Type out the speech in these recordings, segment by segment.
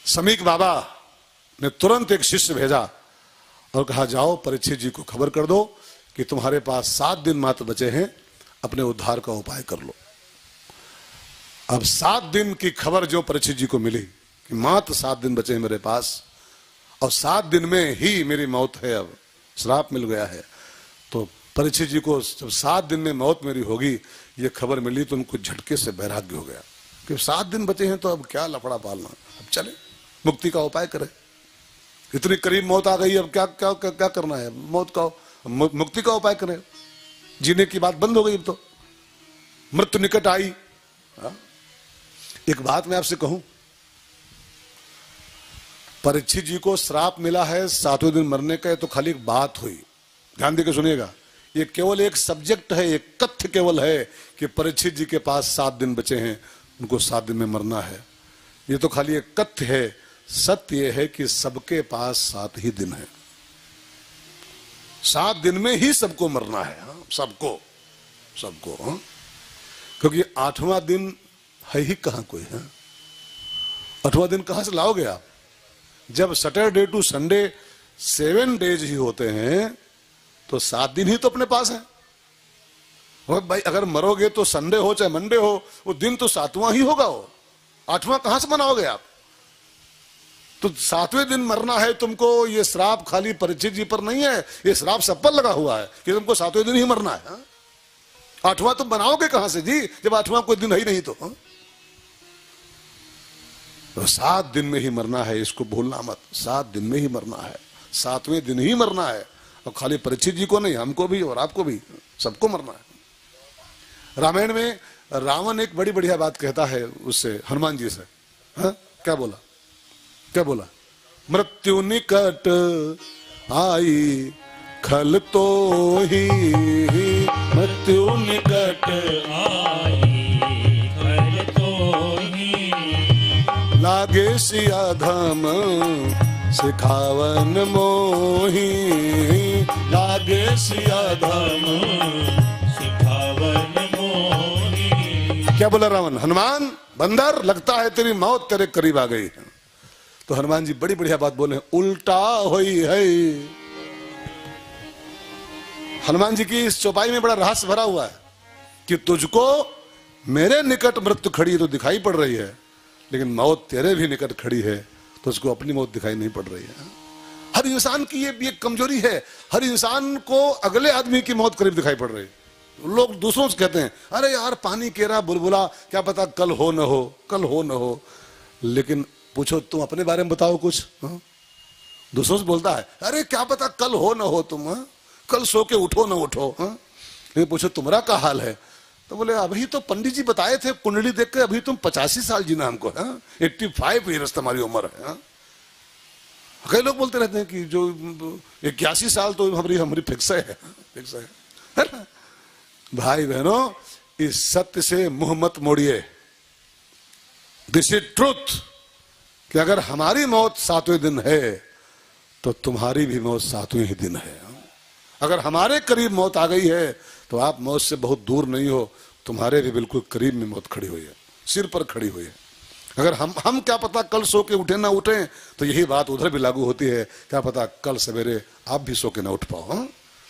समीक बाबा ने तुरंत एक शिष्य भेजा और कहा, जाओ परीक्षित जी को खबर कर दो कि तुम्हारे पास 7 दिन मात्र बचे हैं, अपने उद्धार का उपाय कर लो। अब 7 दिन की खबर जो परीक्षित जी को मिली कि मात्र 7 दिन बचे हैं मेरे पास, और 7 दिन में ही मेरी मौत है, अब श्राप मिल गया है। तो परीक्षित जी को जब 7 दिन में मौत मेरी होगी ये खबर मिली तो उनको झटके से वैराग्य हो गया कि 7 दिन बचे हैं तो अब क्या लफड़ा पालना, अब चले मुक्ति का उपाय करें। इतनी करीब मौत आ गई, अब क्या क्या क्या, क्या करना है, मौत का मुक्ति का उपाय करें। जीने की बात बंद हो गई, अब तो मृत्यु निकट आई। एक बात मैं आपसे कहूं, परीक्षित जी को श्राप मिला है 7वें दिन मरने का, तो खाली एक बात हुई, ध्यान देकर सुनिएगा। ये केवल एक सब्जेक्ट है, एक तथ्य केवल है कि परीक्षित जी के पास 7 दिन बचे हैं, उनको 7 दिन में मरना है। ये तो खाली एक तथ्य है। सत्य यह है कि सबके पास 7 ही दिन है, 7 दिन में ही सबको मरना है। सबको सबको, क्योंकि 8वां दिन है ही कहां कोई है। 8वां दिन कहां से लाओगे आप? जब सैटरडे टू संडे 7 डेज ही होते हैं तो 7 दिन ही तो अपने पास है। और भाई अगर मरोगे तो संडे हो चाहे मंडे हो, वो दिन तो 7वां ही होगा, वो 8वां कहां से मनाओगे आप? तो 7वें दिन मरना है तुमको। ये श्राप खाली परीक्षित जी पर नहीं है, ये श्राप सब पर लगा हुआ है कि तुमको 7वें दिन ही मरना है। 8वां तुम बनाओगे कहां से जी, जब 8वां कोई दिन है ही नहीं तो। 7 दिन में ही मरना है, इसको भूलना मत। 7 दिन में ही मरना है, 7वें दिन ही मरना है। और खाली परीक्षित जी को नहीं, हमको भी और आपको भी, सबको मरना है। रामायण में रावण एक बड़ी बढ़िया बात कहता है उससे, हनुमान जी से। क्या बोला, क्या बोला? मृत्यु निकट आई खल तो ही, मृत्यु निकट आई खल तो ही, लागे सिया धाम सिखावन मोही, लागे सिया धाम सिखावन मोही। क्या बोला रावण? हनुमान बंदर, लगता है तेरी मौत तेरे करीब आ गई है। तो हनुमान जी बड़ी बढ़िया बात बोले, उल्टा हुई है। हनुमान जी की इस चौपाई में बड़ा रहस्य भरा हुआ है कि तुझको मेरे निकट मृत्यु खड़ी तो दिखाई पड़ रही है, लेकिन मौत तेरे भी निकट खड़ी है, तुझको अपनी मौत दिखाई नहीं पड़ रही है। हर इंसान की ये कमजोरी है, हर इंसान को अगले आदमी की मौत करीब दिखाई पड़ रही है। लोग दूसरों से कहते हैं, अरे यार पानी केरा बुलबुला, क्या पता कल हो न हो, कल हो न हो। लेकिन पूछो तुम अपने बारे में बताओ कुछ। दूसरों से बोलता है, अरे क्या पता कल हो न हो, तुम कल सो के उठो न उठो। लेकिन पूछो तुम्हारा क्या हाल है, तो बोले अभी तो पंडित जी बताए थे कुंडली देख के, अभी तुम 85 साल जीना हमको, 85 ईयर्स तुम्हारी उम्र है। कई लोग बोलते रहते हैं कि जो 81 साल तो हमारी फिक्स है, फिक्स है ना? भाई बहनों, इस सत्य से मुंह मत मोड़िए। दिस इज ट्रूथ कि अगर हमारी मौत 7वें दिन है तो तुम्हारी भी मौत 7वें ही दिन है। अगर हमारे करीब मौत आ गई है तो आप मौत से बहुत दूर नहीं हो, तुम्हारे भी बिल्कुल करीब में मौत खड़ी हुई है, सिर पर खड़ी हुई है। अगर हम क्या पता कल सो के उठे ना उठे, तो यही बात उधर भी लागू होती है, क्या पता कल सवेरे आप भी सो के ना उठ पाओ।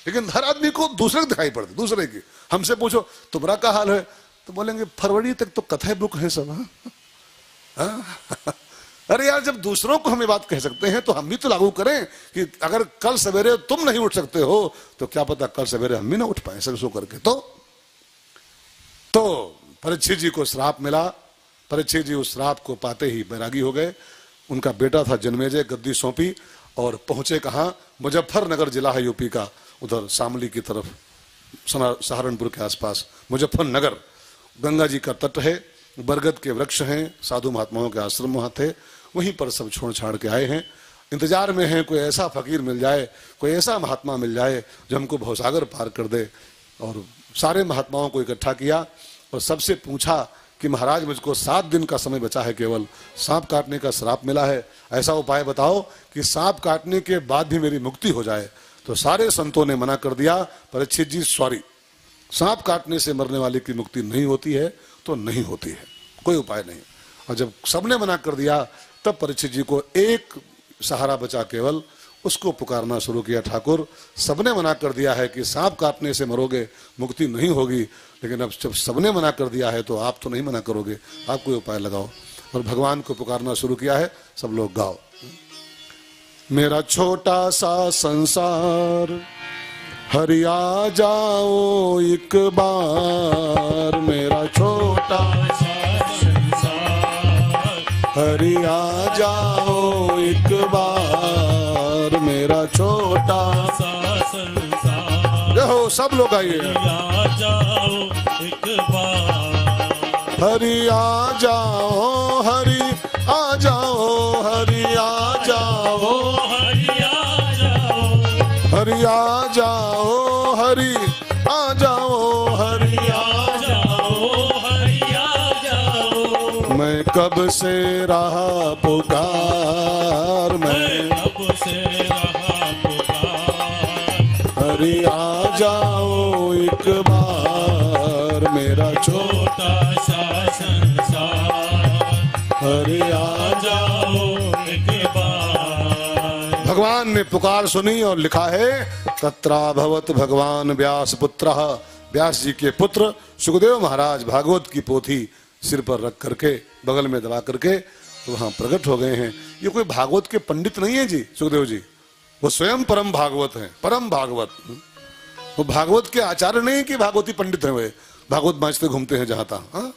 लेकिन हर आदमी को दूसरे की दिखाई पड़ती, दूसरे की। हमसे पूछो तुम्हारा क्या हाल है, तो बोलेंगे फरवरी तक तो कथाएं बुक है सब। अरे यार, जब दूसरों को हम ये बात कह सकते हैं तो हम भी तो लागू करें कि अगर कल सवेरे तुम नहीं उठ सकते हो तो क्या पता कल सवेरे हम भी ना उठ पाए सो करके। तो परीक्षित जी को श्राप मिला। परीक्षित जी उस श्राप को पाते ही बैरागी हो गए। उनका बेटा था जन्मेजय, गद्दी सौंपी और पहुंचे कहां? मुजफ्फरनगर जिला है यूपी का, उधर शामली की तरफ, सहारनपुर के आसपास मुजफ्फरनगर। गंगा जी का तट है, बरगद के वृक्ष हैं, साधु महात्माओं के आश्रम वहां थे, वहीं पर सब छोड़ छाड़ के आए हैं। इंतजार में हैं कोई ऐसा फकीर मिल जाए, कोई ऐसा महात्मा मिल जाए जो हमको भवसागर पार कर दे। और सारे महात्माओं को इकट्ठा किया और सबसे पूछा कि महाराज मुझको 7 दिन का समय बचा है, केवल सांप काटने का श्राप मिला है, ऐसा उपाय बताओ कि सांप काटने के बाद भी मेरी मुक्ति हो जाए। तो सारे संतों ने मना कर दिया, परीक्षित जी सॉरी, सांप काटने से मरने वाले की मुक्ति नहीं होती है तो नहीं होती है, कोई उपाय नहीं। और जब सबने मना कर दिया तब परीक्षित जी को एक सहारा बचा केवल, उसको पुकारना शुरू किया। ठाकुर, सबने मना कर दिया है कि सांप काटने से मरोगे, मुक्ति नहीं होगी, लेकिन अब जब सबने मना कर दिया है तो आप तो नहीं मना करोगे, आप कोई उपाय लगाओ। और भगवान को पुकारना शुरू किया है। सब लोग गाओ। मेरा छोटा सा संसार हरि आ जाओ एक बार, मेरा छोटा सा संसार हरि आ जाओ एक बार, मेरा छोटा सा संसार हो। सब लोग आइए। आ जाओ एक बार, हरि आ जाओ, हरि आ जाओ, हरि आ जाओ, हरि आ जाओ, हरि आ जाओ, हरि आ जाओ, हरि आ जाओ, हरि आ जाओ। मैं कब से रहा पुकार, मैं कब से रहा पुकार, हरि आ जाओ एक बार, मेरा छोटा सा संसार हरि आ आ जाओ एक बार। भगवान ने पुकार सुनी और लिखा है तत्राभवत भगवान व्यास पुत्र, व्यास जी के पुत्र सुखदेव महाराज भागवत की पोथी सिर पर रख करके, बगल में दबा करके तो वहां प्रकट हो गए हैं। ये कोई भागवत के पंडित नहीं है जी सुखदेव जी, वो स्वयं परम भागवत हैं, परम भागवत। वो भागवत के आचार्य नहीं कि भागवती पंडित हैं, वे भागवत बाँचते घूमते हैं जहां तहां। हाँ?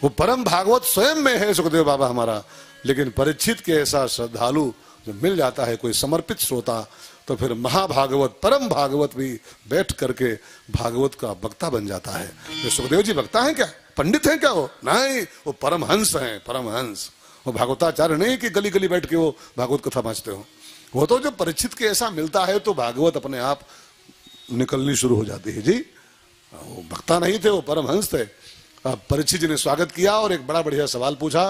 वो परम भागवत स्वयं में है सुखदेव बाबा हमारा। लेकिन परीक्षित के ऐसा श्रद्धालु जो मिल जाता है, कोई समर्पित श्रोता, तो फिर महाभागवत परम भागवत भी बैठ करके भागवत का वक्ता बन जाता है। तो सुखदेव जी वक्ता हैं क्या, पंडित हैं क्या? वो नहीं, वो परमहंस हैं, परमहंस। वो भागवताचार्य नहीं कि गली गली बैठ के वो भागवत कथा बाँचते हो। वो तो जब परीक्षित के ऐसा मिलता है तो भागवत अपने आप निकलनी शुरू हो जाती है जी। वो वक्ता नहीं थे, वो परमहंस थे। अब परीक्षित जी ने स्वागत किया और एक बड़ा बढ़िया सवाल पूछा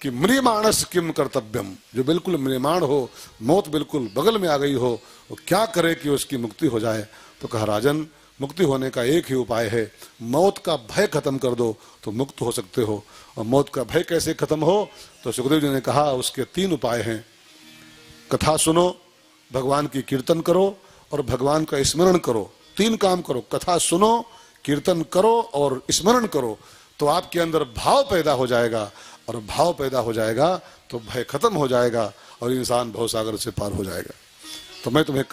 कि म्रियमाणस किम कर्तव्यम, जो बिल्कुल म्रियमाण हो, मौत बिल्कुल बगल में आ गई हो, वो क्या करे कि उसकी मुक्ति हो जाए? तो कहा राजन, मुक्ति होने का एक ही उपाय है, मौत का भय खत्म कर दो तो मुक्त हो सकते हो। और मौत का भय कैसे खत्म हो? तो सुखदेव जी ने कहा उसके 3 उपाय हैं। कथा सुनो, भगवान की कीर्तन करो और भगवान का स्मरण करो। 3 काम करो, कथा सुनो, कीर्तन करो और स्मरण करो, तो आपके अंदर भाव पैदा हो जाएगा, और भाव पैदा हो जाएगा तो भय खत्म हो जाएगा और इंसान भवसागर से पार हो जाएगा। तो मैं तुम्हें